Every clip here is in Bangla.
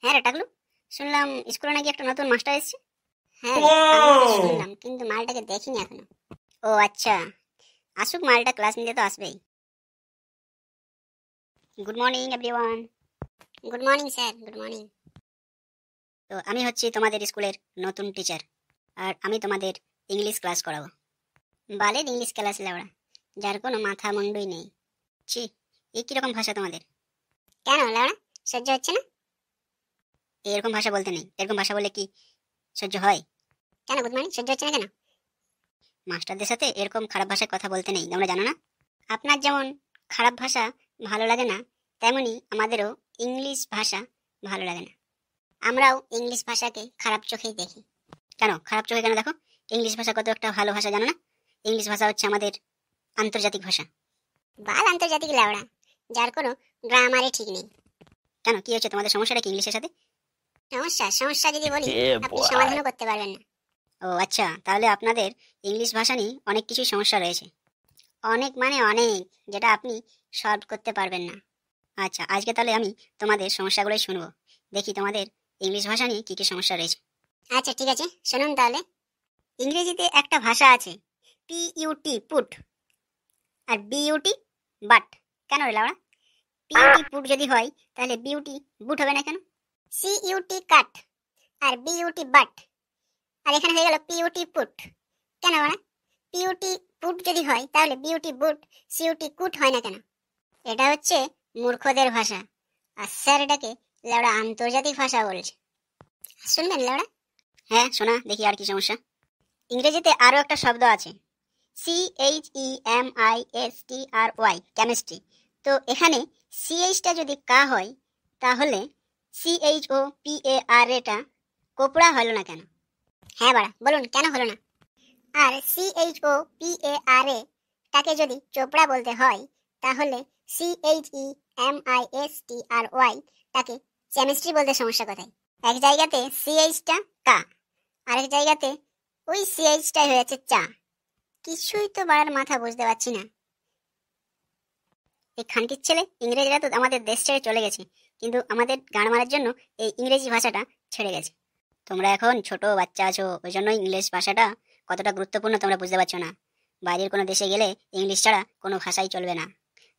হ্যাঁ রে টাকলু, শুনলাম স্কুলে নাকি একটা নতুন মাস্টার এসেছে। হ্যাঁ রে, আমিও তো শুনলাম, কিন্তু মালটাকে দেখিনি এখনো। ও আচ্ছা, আসুক মালটা, ক্লাস নিতে তো আসবেই। Good morning everyone. Good morning sir, good morning. তো আমি হচ্ছি তোমাদের স্কুলের নতুন টিচার, আর আমি তোমাদের ইংলিশ ক্লাস করাবো। বালের ইংলিশ ক্লাস লেওড়া, যার কোনো মাথা মুন্ডুই নেই। ছি, এই কিরকম ভাষা তোমাদের? কেন লেওড়া, সহ্য হচ্ছে না? এরকম ভাষা বলতে নেই, এরকম ভাষা বললে কি সহ্য হয়? কেন গুড মর্নিং সহ্য হচ্ছে না কেন? মাস্টারদের সাথে এরকম খারাপ ভাষায় কথা বলতে নেই, তোমরা জানো না? আপনার যেমন খারাপ ভাষা ভালো লাগে না, তেমনি আমাদেরও ইংলিশ ভাষা ভালো লাগে না। আমরাও ইংলিশ ভাষাকে খারাপ চোখেই দেখি। কেন খারাপ চোখে কেন দেখো? ইংলিশ ভাষা কত একটা ভালো ভাষা, জানো না? ইংলিশ ভাষা হচ্ছে আমাদের আন্তর্জাতিক ভাষা। বাল আন্তর্জাতিক লেওড়া, যার কোনো গ্রামারই ঠিক নেই। কেন, কি হচ্ছে তোমাদের সমস্যাটা কি ইংলিশের সাথে? সমস্যা যদি বলি আপনি সমাধানও করতে পারবেন না। ও আচ্ছা, তাহলে আপনাদের ইংলিশ ভাষা নিয়ে অনেক কিছুই সমস্যা রয়েছে। অনেক মানে অনেক, যেটা আপনি সলভ করতে পারবেন না। আচ্ছা, আজকে তাহলে আমি তোমাদের সমস্যাগুলোই শুনবো, দেখি তোমাদের ইংলিশ ভাষা নিয়ে কী কী সমস্যা রয়েছে। আচ্ছা ঠিক আছে, শুনুন তাহলে। ইংরেজিতে একটা ভাষা আছে পিইউটি পুট, আর বিইউটি বাট। কেন রে লাউড়া? পিইউটি পুট যদি হয় তাহলে বিউটি বুট হবে না কেন? CUET cut R BUT but, আর এখানে হয়ে গেল পিইউটি পুট। কেন মানে পিইউটি পুট যদি হয় তাহলে বিউটি বুট সিইউটি কুট হয় না কেন? এটা হচ্ছে মূর্খদের ভাষা, আর স্যার এটাকে লেওড়া আন্তর্জাতিক ভাষা বলছে। শুনবেন লেওড়া? হ্যাঁ শোনা, দেখি আর কি সমস্যা। ইংরেজিতে আরও একটা শব্দ আছে CHEMISTRY, কেমিস্ট্রি। তো এখানে সিএইচটা যদি কা হয় তাহলে CHOPAR এটা কোপড়া হলো না কেন? হ্যাঁ বাড়া বলুন, কেন হলো না? আর CHOPAR টাকে যদি চোপড়া বলতে হয় তাহলে CHEMISTRY টাকে কেমিস্ট্রি বলতে সমস্যা কোথায়? এক জায়গাতে সিএইচটা কা, আরেক জায়গাতে ওই সিএইচটাই হয়েছে চা। কিছুই তো বাড়ার মাথা বুঝতে পারছি না। এই খানকির ছেলে ইংরেজরা তো আমাদের দেশ ছেড়ে চলে গেছে, কিন্তু আমাদের গান মারার জন্য এই ইংরেজি ভাষাটা ছেড়ে গেছে। তোমরা এখন ছোট বাচ্চা আছো, ওই জন্য ইংলিশ ভাষাটা কতটা গুরুত্বপূর্ণ তোমরা বুঝতে পারছো না। বাইরের কোনো দেশে গেলে ইংলিশ ছাড়া কোনো ভাষাই চলবে না।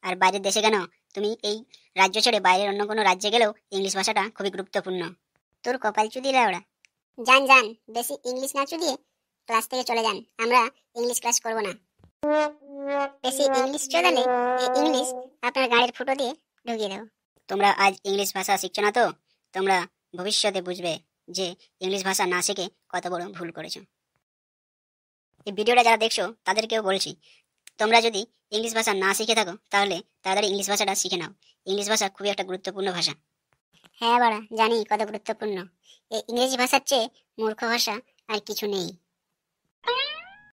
আর বাইরের দেশে কেন, তুমি এই রাজ্য ছেড়ে বাইরের অন্য কোনো রাজ্যে গেলেও ইংলিশ ভাষাটা খুবই গুরুত্বপূর্ণ। তোর কপাল চুদিয়ে ওরা। যান যান, বেশি ইংলিশ না চুদিয়ে ক্লাস থেকে চলে যান, আমরা ইংলিশ ক্লাস করব না। বেশি ইংলিশ চলালে এই ইংলিশ আপনার গাড়ির ফুটো দিয়ে ঢুকিয়ে দেবো। তোমরা আজ ইংলিশ ভাষা শিখছো না, তো তোমরা ভবিষ্যতে বুঝবে যে ইংলিশ ভাষা না শিখে কত বড় ভুল করেছো। এই ভিডিওটা যারা দেখছো তাদেরকেও বলছি, তোমরা যদি ইংলিশ ভাষা না শিখে থাকো তাহলে তাড়াতাড়ি ইংলিশ ভাষাটা শিখে নাও। ইংলিশ ভাষা খুবই একটা গুরুত্বপূর্ণ ভাষা। হ্যাঁ বাড়া, জানি কত গুরুত্বপূর্ণ। এই ইংরেজি ভাষার চেয়ে মূর্খ ভাষা আর কিছু নেই।